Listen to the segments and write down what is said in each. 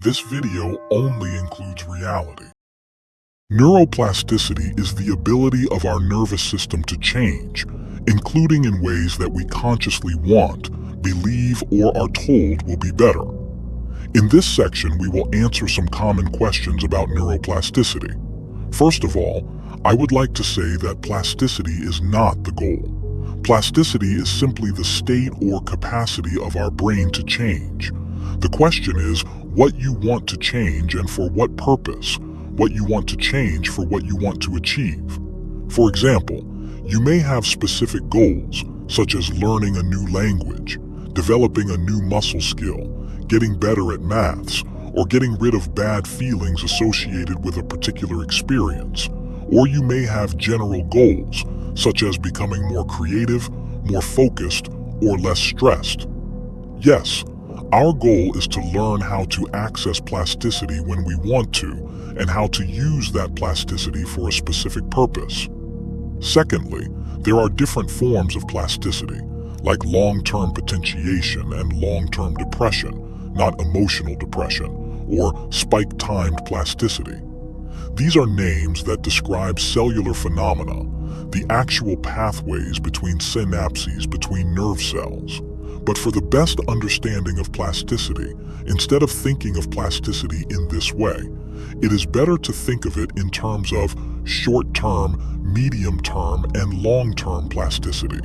This video only includes reality. Neuroplasticity is the ability of our nervous system to change, including in ways that we consciously want, believe, or are told will be better. In this section, we will answer some common questions about neuroplasticity. First of all, I would like to say that plasticity is not the goal. Plasticity is simply the state or capacity of our brain to change. The question is what you want to change and for what purpose, what you want to change for what you want to achieve. For example, you may have specific goals, such as learning a new language, developing a new muscle skill, getting better at maths, or getting rid of bad feelings associated with a particular experience. Or you may have general goals, such as becoming more creative, more focused, or less stressed. Yes, our goal is to learn how to access plasticity when we want to, and how to use that plasticity for a specific purpose. Secondly, there are different forms of plasticity, like long-term potentiation and long-term depression, not emotional depression, or spike-timed plasticity. These are names that describe cellular phenomena, the actual pathways between synapses between nerve cells. But for the best understanding of plasticity, instead of thinking of plasticity in this way, it is better to think of it in terms of short-term, medium-term, and long-term plasticity.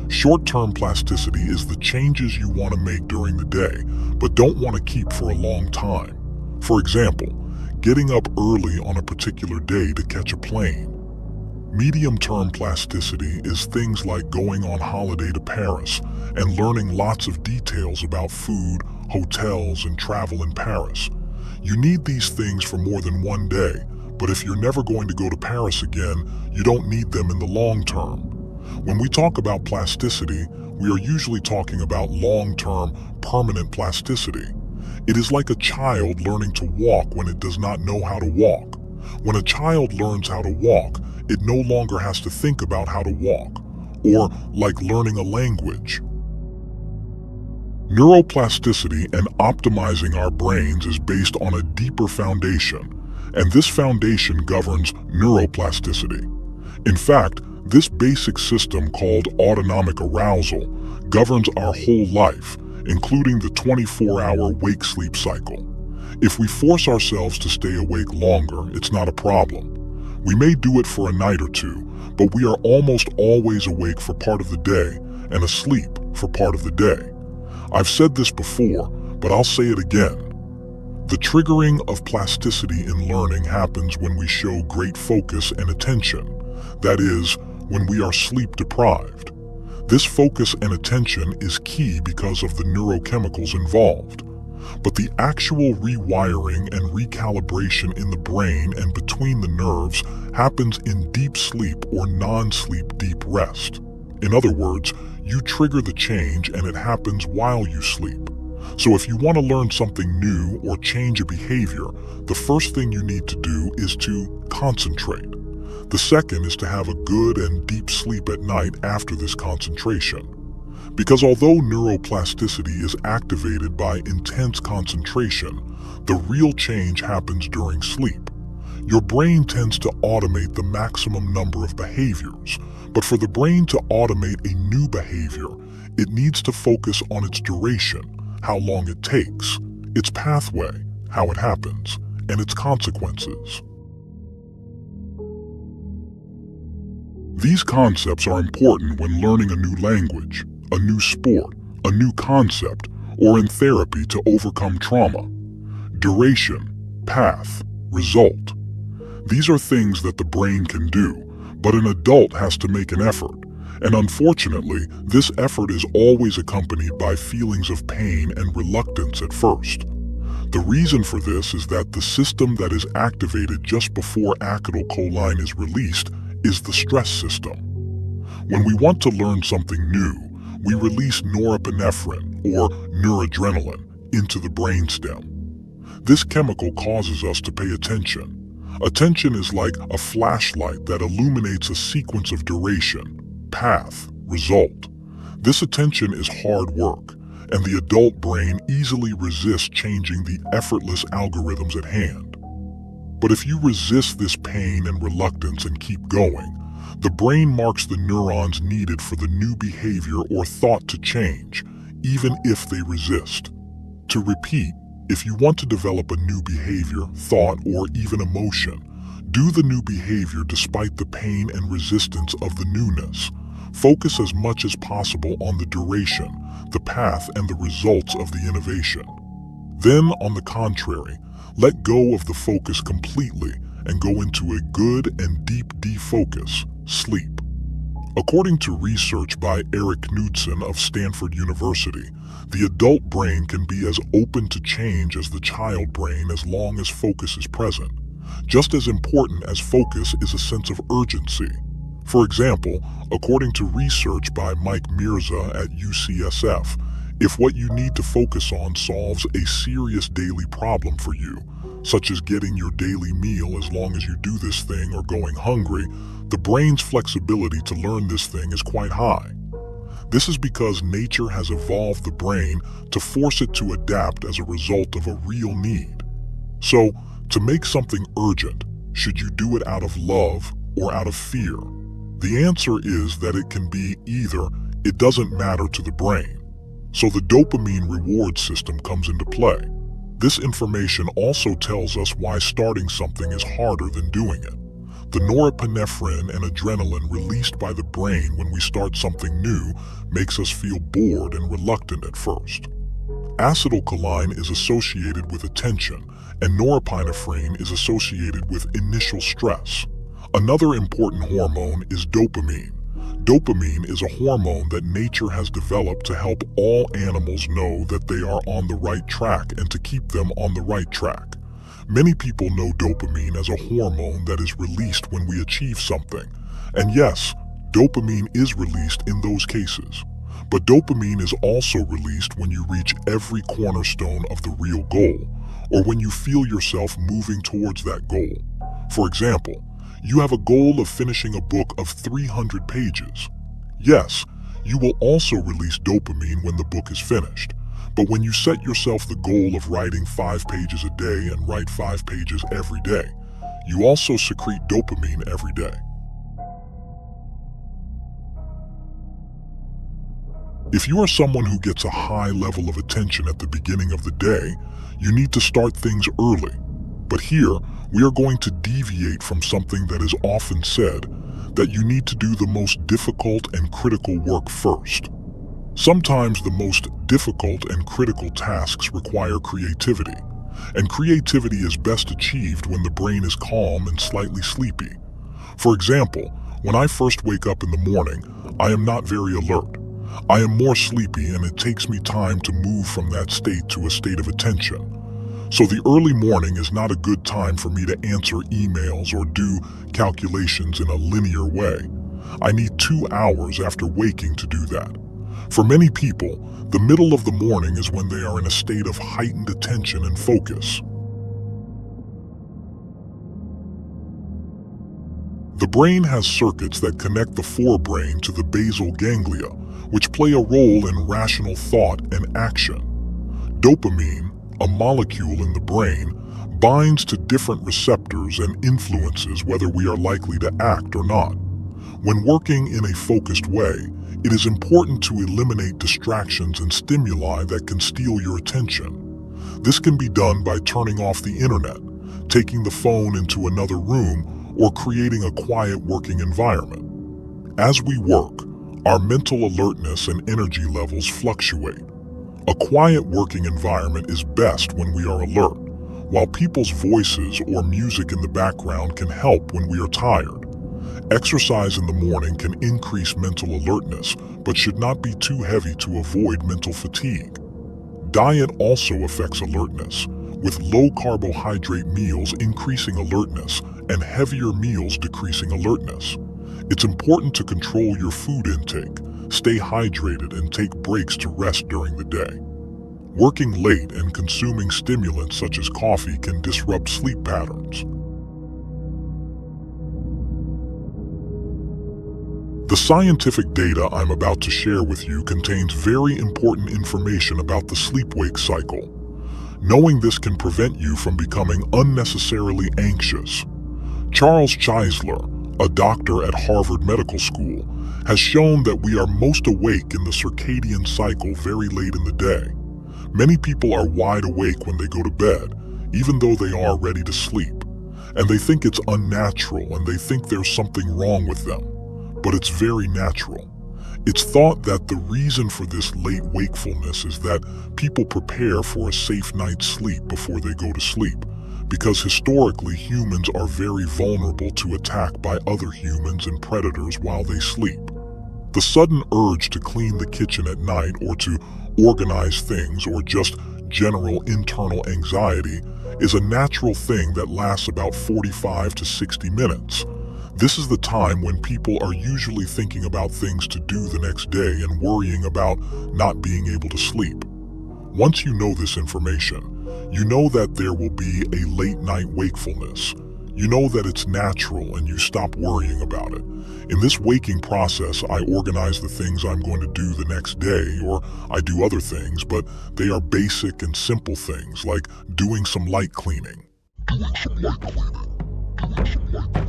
Short-term plasticity is the changes you want to make during the day, but don't want to keep for a long time. For example, getting up early on a particular day to catch a plane. Medium-term plasticity is things like going on holiday to Paris and learning lots of details about food, hotels, and travel in Paris. You need these things for more than one day, but if you're never going to go to Paris again, you don't need them in the long term. When we talk about plasticity, we are usually talking about long-term, permanent plasticity. It is like a child learning to walk when it does not know how to walk. When a child learns how to walk, it no longer has to think about how to walk, or like learning a language. Neuroplasticity and optimizing our brains is based on a deeper foundation, and this foundation governs neuroplasticity. In fact, this basic system called autonomic arousal governs our whole life, including the 24-hour wake-sleep cycle. If we force ourselves to stay awake longer, it's not a problem. We may do it for a night or two, but we are almost always awake for part of the day and asleep for part of the day. I've said this before, but I'll say it again. The triggering of plasticity in learning happens when we show great focus and attention. That is, when we are sleep deprived. This focus and attention is key because of the neurochemicals involved. But the actual rewiring and recalibration in the brain and between the nerves happens in deep sleep or non-sleep deep rest. In other words, you trigger the change and it happens while you sleep. So if you want to learn something new or change a behavior, the first thing you need to do is to concentrate. The second is to have a good and deep sleep at night after this concentration. Because although neuroplasticity is activated by intense concentration, the real change happens during sleep. Your brain tends to automate the maximum number of behaviors, but for the brain to automate a new behavior, it needs to focus on its duration, how long it takes, its pathway, how it happens, and its consequences. These concepts are important when learning a new language, a new sport, a new concept, or in therapy to overcome trauma. Duration, path, result. These are things that the brain can do, but an adult has to make an effort, and unfortunately, this effort is always accompanied by feelings of pain and reluctance at first. The reason for this is that the system that is activated just before acetylcholine is released is the stress system. When we want to learn something new, we release norepinephrine, or noradrenaline, into the brainstem. This chemical causes us to pay attention. Attention is like a flashlight that illuminates a sequence of duration, path, result. This attention is hard work, and the adult brain easily resists changing the effortless algorithms at hand. But if you resist this pain and reluctance and keep going, the brain marks the neurons needed for the new behavior or thought to change, even if they resist. To repeat, if you want to develop a new behavior, thought, or even emotion, do the new behavior despite the pain and resistance of the newness. Focus as much as possible on the duration, the path, and the results of the innovation. Then, on the contrary, let go of the focus completely and go into a good and deep defocus, sleep. According to research by Eric Knudsen of Stanford University, the adult brain can be as open to change as the child brain as long as focus is present. Just as important as focus is a sense of urgency. For example, according to research by Mike Mirza at UCSF, if what you need to focus on solves a serious daily problem for you, such as getting your daily meal as long as you do this thing or going hungry, the brain's flexibility to learn this thing is quite high. This is because nature has evolved the brain to force it to adapt as a result of a real need. So, to make something urgent, should you do it out of love or out of fear? The answer is that it can be either. It doesn't matter to the brain. So the dopamine reward system comes into play. This information also tells us why starting something is harder than doing it. The norepinephrine and adrenaline released by the brain when we start something new makes us feel bored and reluctant at first. Acetylcholine is associated with attention, and norepinephrine is associated with initial stress. Another important hormone is dopamine. Dopamine is a hormone that nature has developed to help all animals know that they are on the right track and to keep them on the right track. Many people know dopamine as a hormone that is released when we achieve something. And yes, dopamine is released in those cases. But dopamine is also released when you reach every cornerstone of the real goal, or when you feel yourself moving towards that goal. For example, you have a goal of finishing a book of 300 pages. Yes, you will also release dopamine when the book is finished. But when you set yourself the goal of writing 5 pages a day and write 5 pages every day, you also secrete dopamine every day. If you are someone who gets a high level of attention at the beginning of the day, you need to start things early. But here, we are going to deviate from something that is often said, that you need to do the most difficult and critical work first. Sometimes the most difficult and critical tasks require creativity, and creativity is best achieved when the brain is calm and slightly sleepy. For example, when I first wake up in the morning, I am not very alert. I am more sleepy, and it takes me time to move from that state to a state of attention. So the early morning is not a good time for me to answer emails or do calculations in a linear way. I need 2 hours after waking to do that. For many people, the middle of the morning is when they are in a state of heightened attention and focus. The brain has circuits that connect the forebrain to the basal ganglia, which play a role in rational thought and action. Dopamine, a molecule in the brain, binds to different receptors and influences whether we are likely to act or not. When working in a focused way, it is important to eliminate distractions and stimuli that can steal your attention. This can be done by turning off the internet, taking the phone into another room, or creating a quiet working environment. As we work, our mental alertness and energy levels fluctuate. A quiet working environment is best when we are alert, while people's voices or music in the background can help when we are tired. Exercise in the morning can increase mental alertness, but should not be too heavy to avoid mental fatigue. Diet also affects alertness, with low carbohydrate meals increasing alertness and heavier meals decreasing alertness. It's important to control your food intake, stay hydrated, and take breaks to rest during the day. Working late and consuming stimulants such as coffee can disrupt sleep patterns. The scientific data I'm about to share with you contains very important information about the sleep-wake cycle. Knowing this can prevent you from becoming unnecessarily anxious. Charles Czeisler, a doctor at Harvard Medical School, has shown that we are most awake in the circadian cycle very late in the day. Many people are wide awake when they go to bed, even though they are ready to sleep. And they think it's unnatural and they think there's something wrong with them. But it's very natural. It's thought that the reason for this late wakefulness is that people prepare for a safe night's sleep before they go to sleep, because historically humans are very vulnerable to attack by other humans and predators while they sleep. The sudden urge to clean the kitchen at night or to organize things or just general internal anxiety is a natural thing that lasts about 45 to 60 minutes. This is the time when people are usually thinking about things to do the next day and worrying about not being able to sleep. Once you know this information, you know that there will be a late night wakefulness. You know that it's natural and you stop worrying about it. In this waking process, I organize the things I'm going to do the next day, or I do other things, but they are basic and simple things like doing some light cleaning. Doing some light cleaning. Doing some light